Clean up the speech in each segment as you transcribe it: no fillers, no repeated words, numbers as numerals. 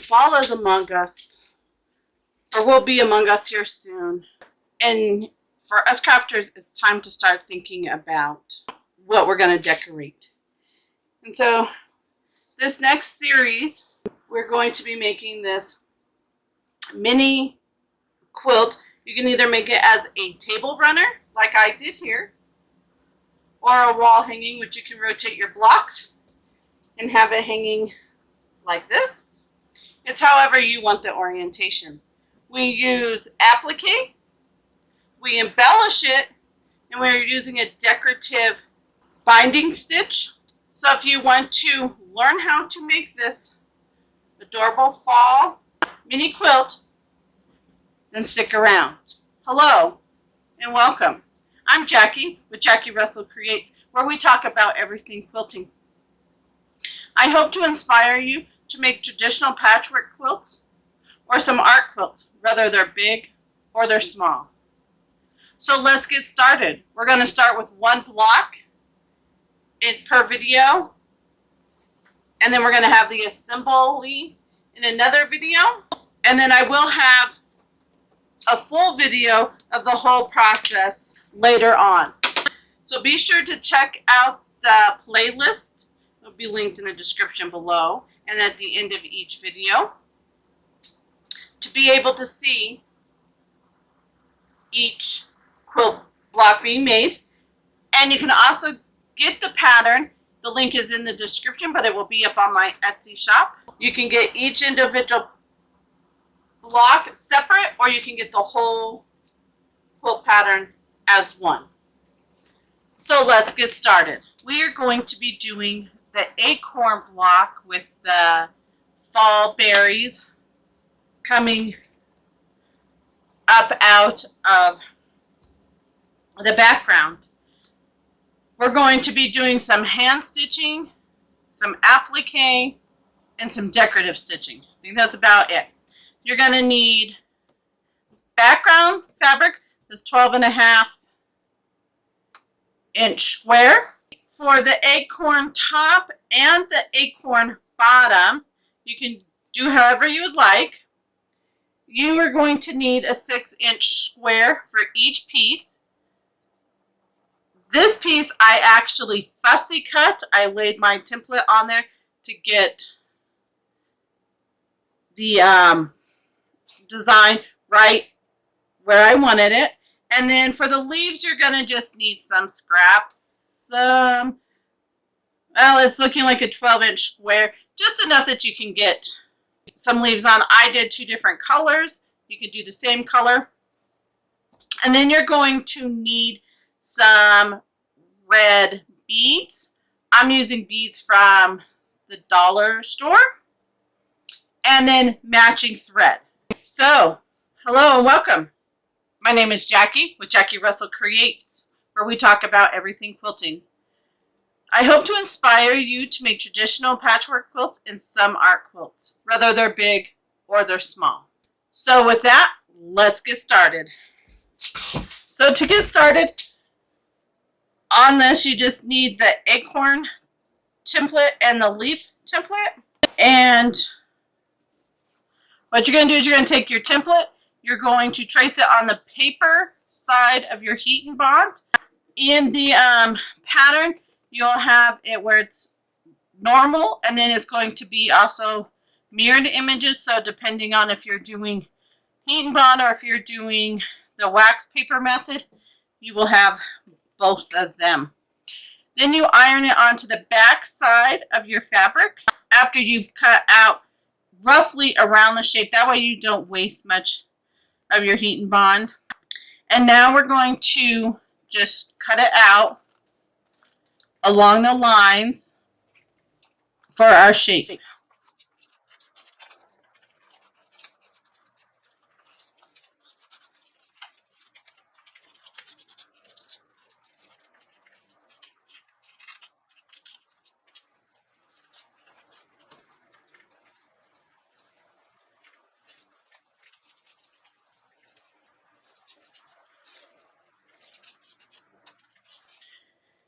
fall is among us, or will be among us here soon. And for us crafters, it's time to start thinking about what we're going to decorate. And so this next series, we're going to be making this mini quilt. You can either make it as a table runner, like I did here, or a wall hanging, which you can rotate your blocks and have it hanging like this. It's however you want the orientation. We use applique, we embellish it, and we're using a decorative binding stitch. So if you want to learn how to make this adorable fall mini quilt, then stick around. Hello and welcome. I'm Jackie with Jackie Russell Creates, where we talk about everything quilting. I hope to inspire you to make traditional patchwork quilts or some art quilts, whether they're big or they're small. So let's get started. We're going to start with one block per video, and then we're going to have the assembly in another video, and then I will have a full video of the whole process later on. So be sure to check out the playlist. It'll be linked in the description below and at the end of each video to be able to see each quilt block being made. And you can also get the pattern. The link is in the description, but it will be up on my Etsy shop. You can get each individual block separate, or you can get the whole quilt pattern as one. So let's get started. We are going to be doing the acorn block with the fall berries coming up out of the background. We're going to be doing some hand stitching, some applique, and some decorative stitching. I think that's about it. You're going to need background fabric. This 12.5-inch square. For the acorn top and the acorn bottom, you can do however you would like. You are going to need a 6-inch square for each piece. This piece I actually fussy cut. I laid my template on there to get the design right where I wanted it. And then for the leaves, you're going to just need some scraps. Well, it's looking like a 12-inch square, just enough that you can get some leaves on. I did 2 different colors. You could do the same color. And then you're going to need some red beads. I'm using beads from the dollar store. And then matching thread. So, hello and welcome. My name is Jackie with Jackie Russell Creates, where we talk about everything quilting. I hope to inspire you to make traditional patchwork quilts and some art quilts, whether they're big or they're small. So with that, let's get started. So to get started on this, you just need the acorn template and the leaf template. And what you're going to do is you're going to take your template, you're going to trace it on the paper side of your heat and bond. In the pattern, you'll have it where it's normal, and then it's going to be also mirrored images. So depending on if you're doing heat and bond or if you're doing the wax paper method, you will have both of them. Then you iron it onto the back side of your fabric after you've cut out roughly around the shape. That way you don't waste much of your heat and bond. And now we're going to just cut it out along the lines for our shape.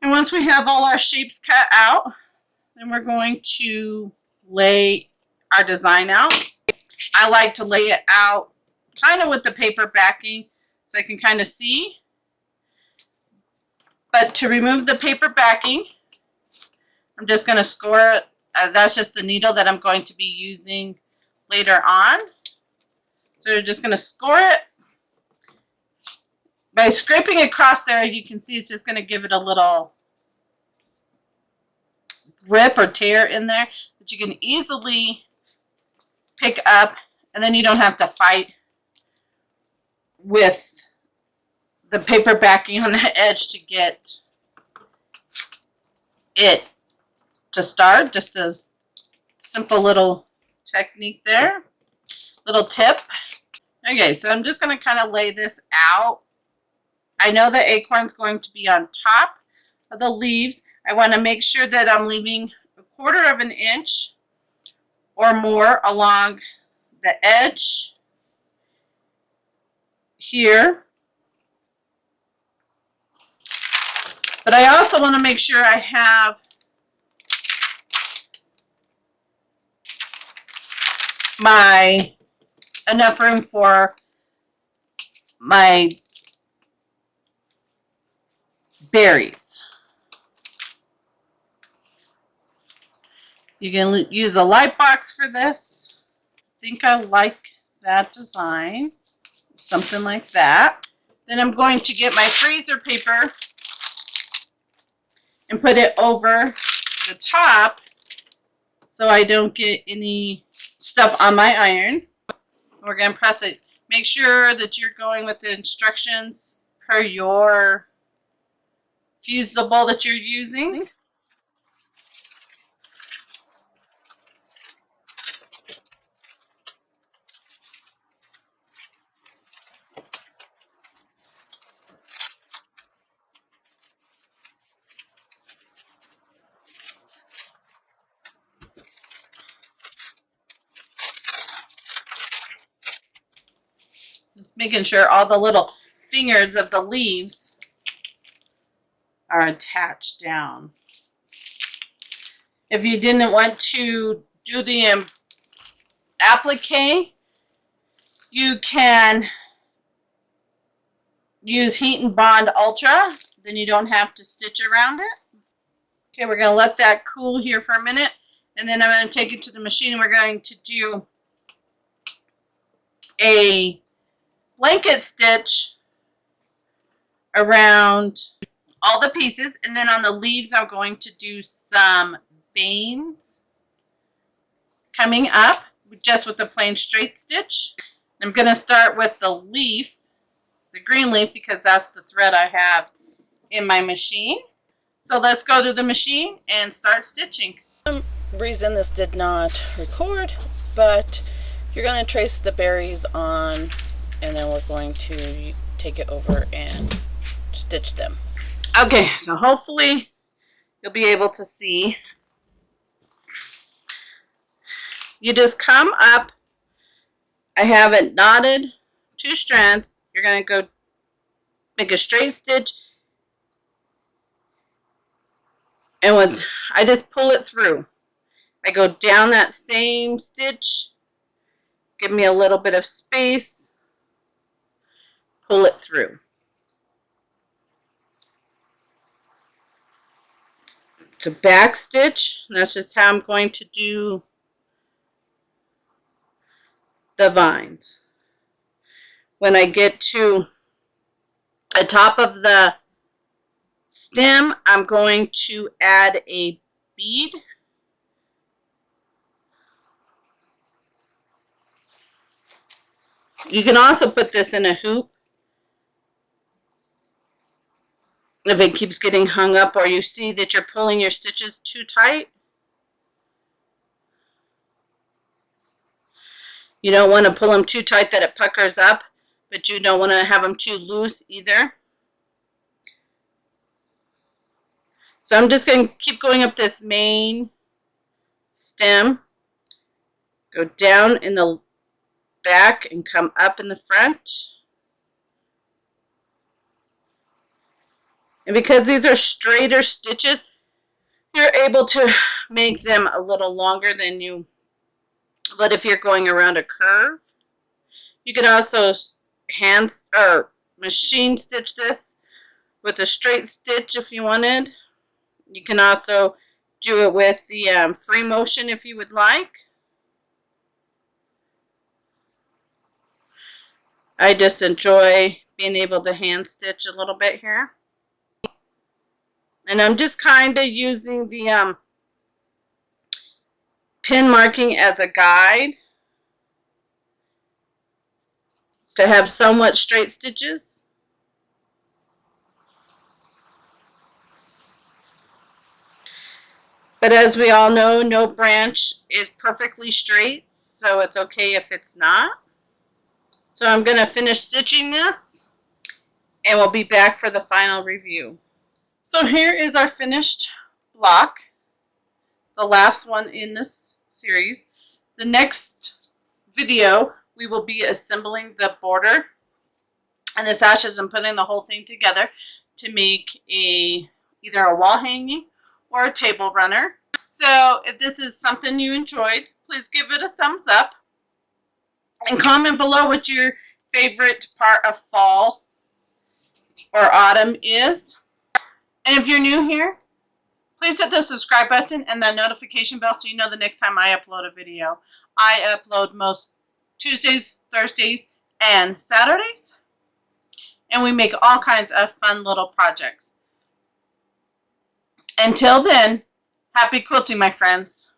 And once we have all our shapes cut out, then we're going to lay our design out. I like to lay it out kind of with the paper backing so I can kind of see. But to remove the paper backing, I'm just going to score it. That's just the needle that I'm going to be using later on. So you're just going to score it. By scraping across there, you can see it's just going to give it a little rip or tear in there that you can easily pick up, and then you don't have to fight with the paper backing on the edge to get it to start. Just a simple little technique there, little tip. Okay, so I'm just going to kind of lay this out. I know the acorn's going to be on top of the leaves. I want to make sure that I'm leaving 1/4 of an inch or more along the edge here. But I also want to make sure I have enough room for my berries. You can use a light box for this. I think I like that design. Something like that. Then I'm going to get my freezer paper and put it over the top so I don't get any stuff on my iron. We're going to press it. Make sure that you're going with the instructions per your fusible that you're using. Just making sure all the little fingers of the leaves are attached down. If you didn't want to do the applique, you can use Heat and Bond Ultra. Then you don't have to stitch around it. Okay, we're going to let that cool here for a minute. And then I'm going to take it to the machine and we're going to do a blanket stitch around all the pieces, and then on the leaves I'm going to do some veins coming up just with a plain straight stitch. I'm going to start with the leaf, the green leaf, because that's the thread I have in my machine. So let's go to the machine and start stitching. For some reason this did not record, but you're going to trace the berries on, and then we're going to take it over and stitch them. Okay, so hopefully you'll be able to see. You just come up. I have it knotted 2 strands. You're going to go make a straight stitch, and I just pull it through. I go down that same stitch, give me a little bit of space, pull it through. To back stitch, and that's just how I'm going to do the vines. When I get to the top of the stem, I'm going to add a bead. You can also put this in a hoop if it keeps getting hung up or you see that you're pulling your stitches too tight. You don't want to pull them too tight that it puckers up, but you don't want to have them too loose either. So I'm just going to keep going up this main stem, go down in the back and come up in the front. And because these are straighter stitches, you're able to make them a little longer than you But if you're going around a curve, you can also hand or machine stitch this with a straight stitch if you wanted. You can also do it with the free motion if you would like. I just enjoy being able to hand stitch a little bit here. And I'm just kind of using the pin marking as a guide to have somewhat straight stitches. But as we all know, no branch is perfectly straight, so it's okay if it's not. So I'm going to finish stitching this, and we'll be back for the final review. So here is our finished block, the last one in this series. The next video, we will be assembling the border and the sashes and putting the whole thing together to make either a wall hanging or a table runner. So if this is something you enjoyed, please give it a thumbs up and comment below what your favorite part of fall or autumn is. And if you're new here, please hit the subscribe button and the notification bell so you know the next time I upload a video. I upload most Tuesdays, Thursdays, and Saturdays. And we make all kinds of fun little projects. Until then, happy quilting, my friends.